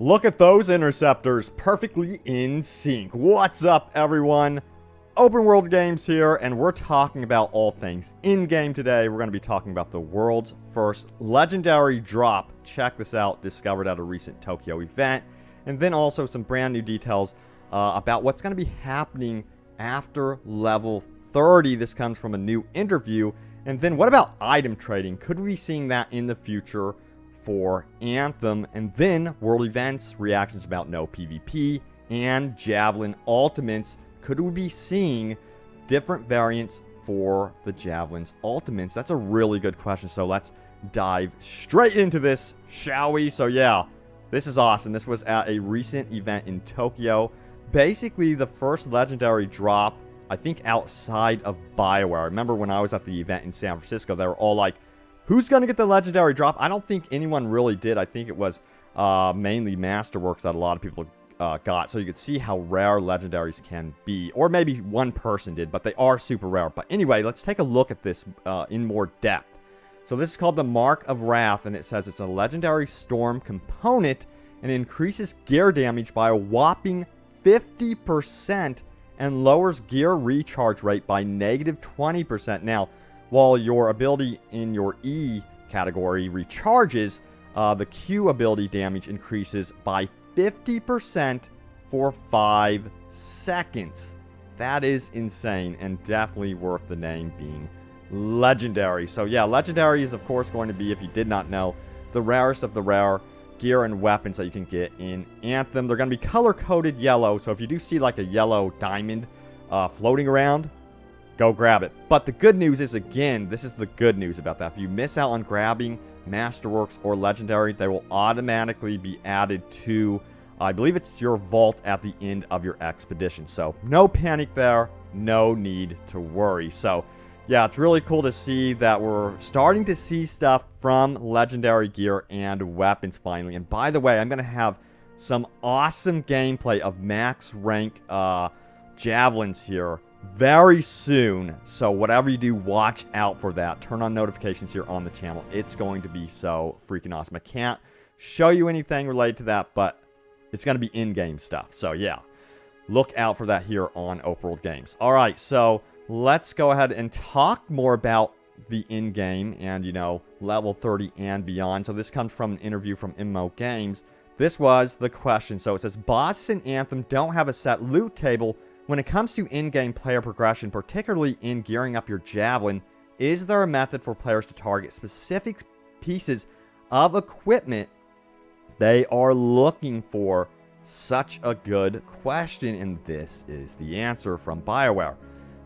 Look at those interceptors, perfectly in sync. What's up, everyone? Open World Games here, and we're talking about all things in-game today. We're going to be talking about the world's first legendary drop. Check this out, discovered at a recent Tokyo event. And then also some brand new details about what's going to be happening after level 30. This comes from a new interview. And then what about item trading? Could we be seeing that in the future for Anthem? And then world events, reactions about no PvP, and Javelin Ultimates. Could we be seeing different variants for the Javelin's Ultimates? That's a really good question. So let's dive straight into this, shall we? So yeah, this is awesome. This was at a recent event in Tokyo. Basically, the first legendary drop, I think, outside of Bioware. I remember when I was at the event in San Francisco, they were all like, who's going to get the legendary drop? I don't think anyone really did. I think it was mainly Masterworks that a lot of people got. So you could see how rare legendaries can be. Or maybe one person did, but they are super rare. But anyway, let's take a look at this in more depth. So this is called the Mark of Wrath, and it says it's a legendary storm component and increases gear damage by a whopping 50% and lowers gear recharge rate by negative 20%. Now, while your ability in your E category recharges, the Q ability damage increases by 50% for 5 seconds. That is insane and definitely worth the name being legendary. So yeah, legendary is of course going to be, if you did not know, the rarest of the rare gear and weapons that you can get in Anthem. They're going to be color-coded yellow, so if you do see like a yellow diamond floating around, go grab it. But the good news is, again, this is the good news about that. If you miss out on grabbing Masterworks or Legendary, they will automatically be added to, I believe it's your vault at the end of your expedition. So no panic there, no need to worry. So yeah, it's really cool to see that we're starting to see stuff from Legendary gear and weapons finally. And by the way, I'm going to have some awesome gameplay of max rank javelins here very soon. So whatever you do, watch out for that. Turn on notifications here on the channel. It's going to be so freaking awesome. I can't show you anything related to that, but it's going to be in-game stuff. So yeah, look out for that here on Open World Games. All right, so let's go ahead and talk more about the in-game and, you know, level 30 and beyond. So this comes from an interview from MMO Games. This was the question. So it says, bosses in Anthem don't have a set loot table. When it comes to in-game player progression, particularly in gearing up your Javelin, is there a method for players to target specific pieces of equipment they are looking for? Such a good question, and this is the answer from Bioware.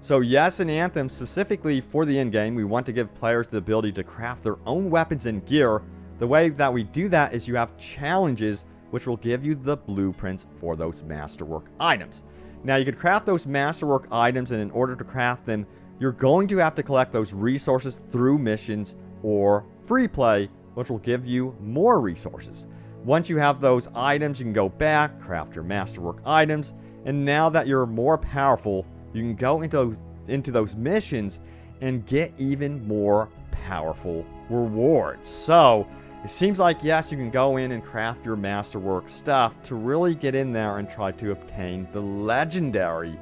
So yes, in Anthem, specifically for the in-game, we want to give players the ability to craft their own weapons and gear. The way that we do that is you have challenges, which will give you the blueprints for those masterwork items. Now, you could craft those masterwork items, and in order to craft them, you're going to have to collect those resources through missions or free play, which will give you more resources. Once you have those items, you can go back, craft your masterwork items, and now that you're more powerful, you can go into those missions and get even more powerful rewards. So it seems like, yes, you can go in and craft your masterwork stuff to really get in there and try to obtain the legendary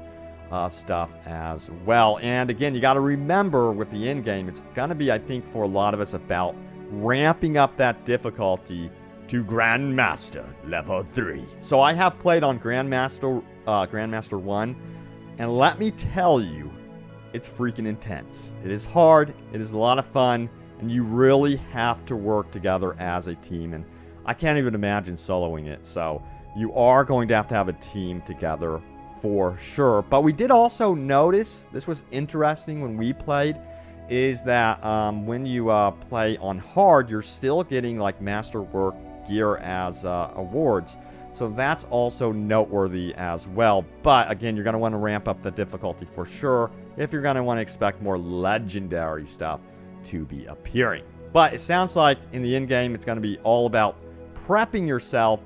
stuff as well. And again, you got to remember with the end game, it's going to be, I think, for a lot of us about ramping up that difficulty to Grandmaster level 3. So I have played on Grandmaster 1, and let me tell you, it's freaking intense. It is hard, it is a lot of fun, and you really have to work together as a team. And I can't even imagine soloing it. So you are going to have a team together for sure. But we did also notice, this was interesting when we played, is that when you play on hard, you're still getting like masterwork gear as awards. So that's also noteworthy as well. But again, you're going to want to ramp up the difficulty for sure if you're going to want to expect more legendary stuff to be appearing. But it sounds like in the end game, it's going to be all about prepping yourself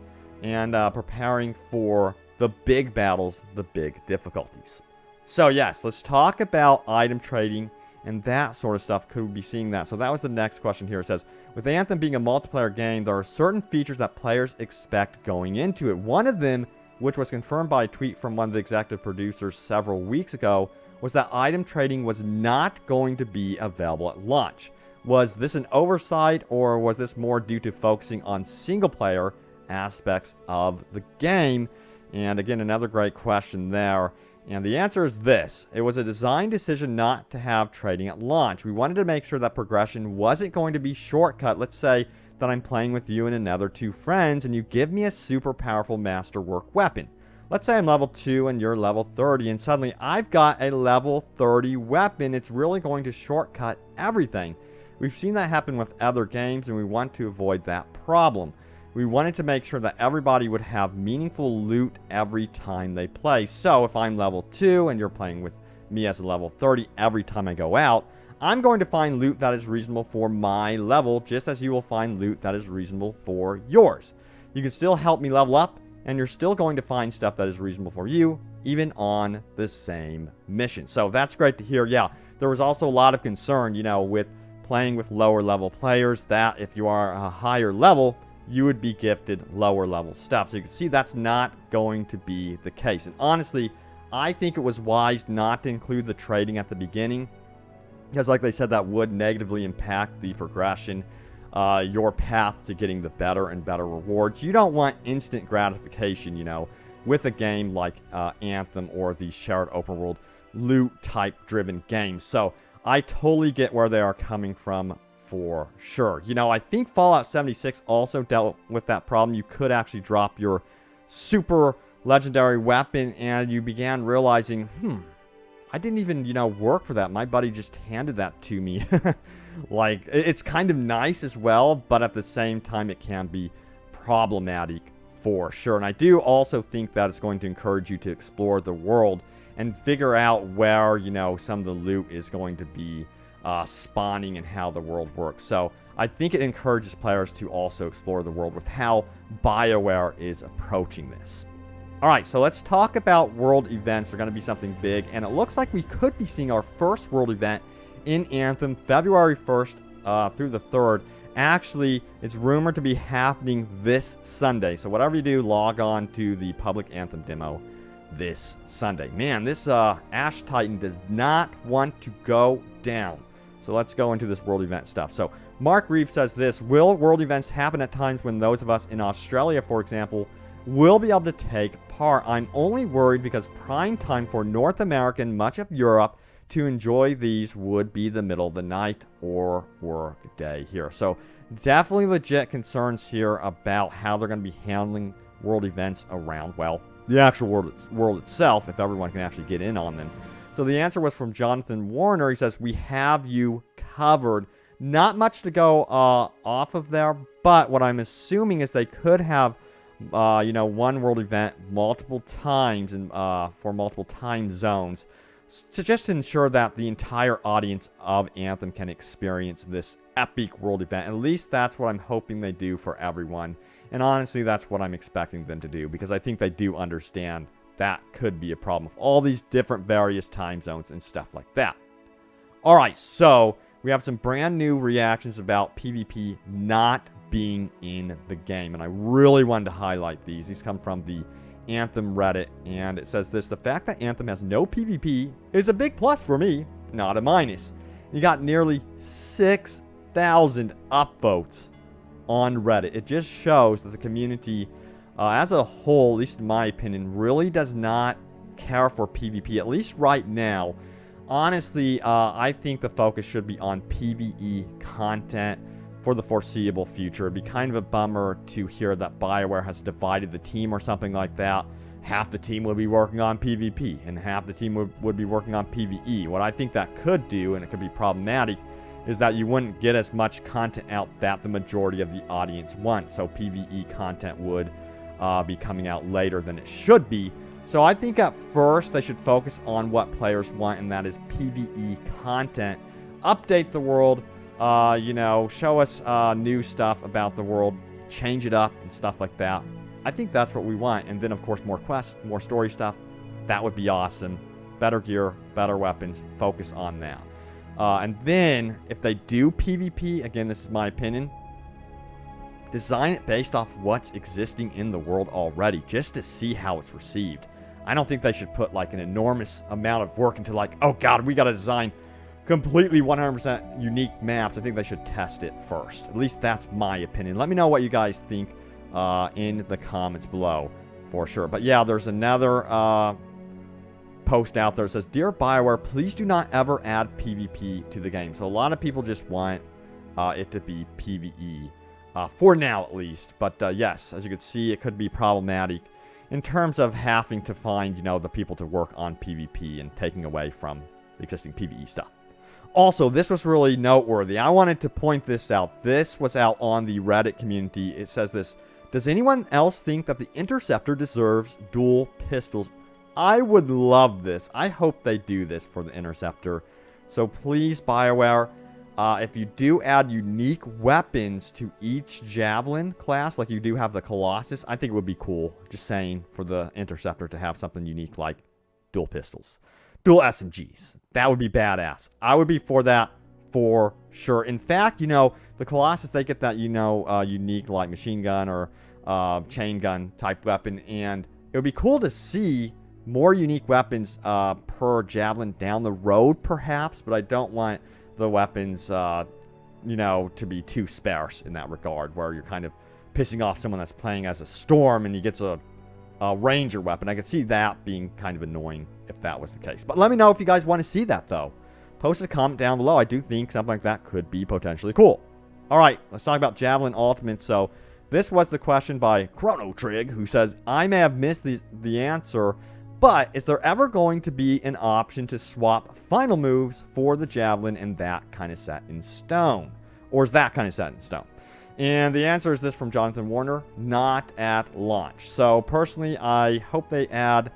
and preparing for the big battles, the big difficulties. So yes, let's talk about item trading and that sort of stuff. Could we be seeing that? So that was the next question here. It says, with Anthem being a multiplayer game, there are certain features that players expect going into it. One of them, which was confirmed by a tweet from one of the executive producers several weeks ago, was that item trading was not going to be available at launch. Was this an oversight, or was this more due to focusing on single-player aspects of the game? And again, another great question there. And the answer is this. It was a design decision not to have trading at launch. We wanted to make sure that progression wasn't going to be shortcut. Let's say that I'm playing with you and another 2 friends, and you give me a super powerful masterwork weapon. Let's say I'm level 2 and you're level 30, and suddenly I've got a level 30 weapon. It's really going to shortcut everything. We've seen that happen with other games, and we want to avoid that problem. We wanted to make sure that everybody would have meaningful loot every time they play. So if I'm level 2 and you're playing with me as a level 30, every time I go out, I'm going to find loot that is reasonable for my level, just as you will find loot that is reasonable for yours. You can still help me level up, and you're still going to find stuff that is reasonable for you, even on the same mission. So that's great to hear. Yeah, there was also a lot of concern, with playing with lower level players, that if you are a higher level, you would be gifted lower level stuff. So you can see that's not going to be the case. And honestly, I think it was wise not to include the trading at the beginning, because like they said, that would negatively impact the progression, your path to getting the better and better rewards. You don't want instant gratification, with a game like Anthem or the shared open world loot type driven games. So I totally get where they are coming from for sure. I think Fallout 76 also dealt with that problem. You could actually drop your super legendary weapon, and you began realizing, I didn't even, work for that. My buddy just handed that to me. Like, it's kind of nice as well, but at the same time, it can be problematic for sure. And I do also think that it's going to encourage you to explore the world and figure out where, some of the loot is going to be spawning and how the world works. So I think it encourages players to also explore the world with how Bioware is approaching this. Alright, so let's talk about world events. They're going to be something big, and it looks like we could be seeing our first world event in Anthem February 1st through the 3rd. Actually, it's rumored to be happening this Sunday. So whatever you do, log on to the public Anthem demo this Sunday. Man, this Ash Titan does not want to go down. So let's go into this world event stuff. So Mark Reeves says this: will world events happen at times when those of us in Australia, for example, will be able to take part? I'm only worried because prime time for North America and much of Europe to enjoy these would be the middle of the night or work day here. So definitely legit concerns here about how they're going to be handling world events around, well, the actual world itself, if everyone can actually get in on them. So the answer was from Jonathan Warner. He says, we have you covered. Not much to go off of there, but what I'm assuming is they could have one world event multiple times and for multiple time zones to just ensure that the entire audience of Anthem can experience this epic world event. At least that's what I'm hoping they do for everyone. And honestly, that's what I'm expecting them to do, because I think they do understand that could be a problem with all these different various time zones and stuff like that. Alright, so we have some brand new reactions about PvP not being in the game, and I really wanted to highlight these. These come from the Anthem Reddit, and it says this: the fact that Anthem has no PvP is a big plus for me, not a minus. You got nearly 6,000 upvotes on Reddit. It just shows that the community as a whole, at least in my opinion, really does not care for PvP, at least right now. Honestly, I think the focus should be on PvE content for the foreseeable future. It'd be kind of a bummer to hear that Bioware has divided the team or something like that. Half the team would be working on PvP and half the team would be working on PvE. What I think that could do, and it could be problematic, is that you wouldn't get as much content out that the majority of the audience wants. So PvE content would be coming out later than it should be. So I think at first they should focus on what players want, and that is PvE content. Update the world, show us new stuff about the world, change it up and stuff like that. I think that's what we want. And then, of course, more quests, more story stuff. That would be awesome. Better gear, better weapons. Focus on that. And then, if they do PvP, again, this is my opinion, design it based off what's existing in the world already, just to see how it's received. I don't think they should put, like, an enormous amount of work into, like, oh god, we gotta design completely 100% unique maps. I think they should test it first. At least that's my opinion. Let me know what you guys think in the comments below, for sure. But yeah, there's another post out there that says, Dear Bioware, please do not ever add PvP to the game. So a lot of people just want it to be PvE, for now at least. But yes, as you can see, it could be problematic in terms of having to find, you know, the people to work on PvP and taking away from the existing PvE stuff. Also, this was really noteworthy. I wanted to point this out. This was out on the Reddit community. It says this: does anyone else think that the Interceptor deserves dual pistols? I would love this. I hope they do this for the Interceptor. So please, Bioware, if you do add unique weapons to each Javelin class, like you do have the Colossus, I think it would be cool, just saying, for the Interceptor to have something unique like dual pistols. Dual SMGs. That would be badass. I would be for that for sure. In fact, you know, the Colossus, they get that, you know, unique like machine gun or chain gun type weapon. And it would be cool to see more unique weapons per Javelin down the road, perhaps. But I don't want the weapons, you know, to be too sparse in that regard, where you're kind of pissing off someone that's playing as a Storm and he gets a Ranger weapon. I could see that being kind of annoying if that was the case. But let me know if you guys want to see that, though. Post a comment down below. I do think something like that could be potentially cool. Alright, let's talk about Javelin Ultimates. So, this was the question by Chrono Trig, who says, I may have missed the answer, but is there ever going to be an option to swap final moves for the Javelin and that kind of set in stone? Or is that kind of set in stone? And the answer is this from Jonathan Warner: not at launch. So personally, I hope they add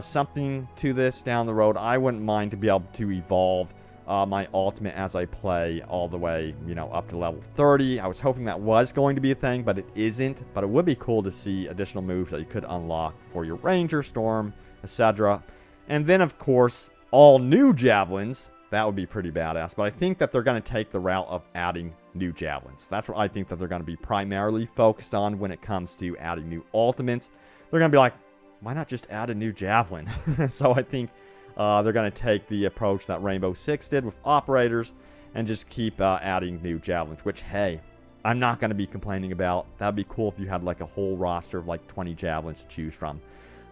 something to this down the road. I wouldn't mind to be able to evolve my ultimate as I play all the way, you know, up to level 30. I was hoping that was going to be a thing, but it isn't. But it would be cool to see additional moves that you could unlock for your Ranger, Storm, etc. And then, of course, all new Javelins. That would be pretty badass. But I think that they're going to take the route of adding new Javelins. That's what I think that they're going to be primarily focused on when it comes to adding new ultimates. They're going to be like, why not just add a new Javelin? So I think they're going to take the approach that Rainbow Six did with Operators and just keep adding new Javelins, which, hey, I'm not going to be complaining about. That would be cool if you had like a whole roster of like 20 Javelins to choose from.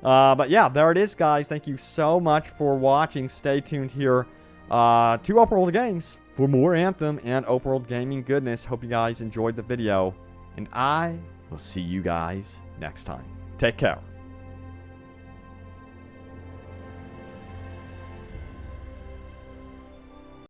But yeah, there it is, guys. Thank you so much for watching. Stay tuned here to Open World Games for more Anthem and Open World Gaming goodness. Hope you guys enjoyed the video, and I will see you guys next time. Take care.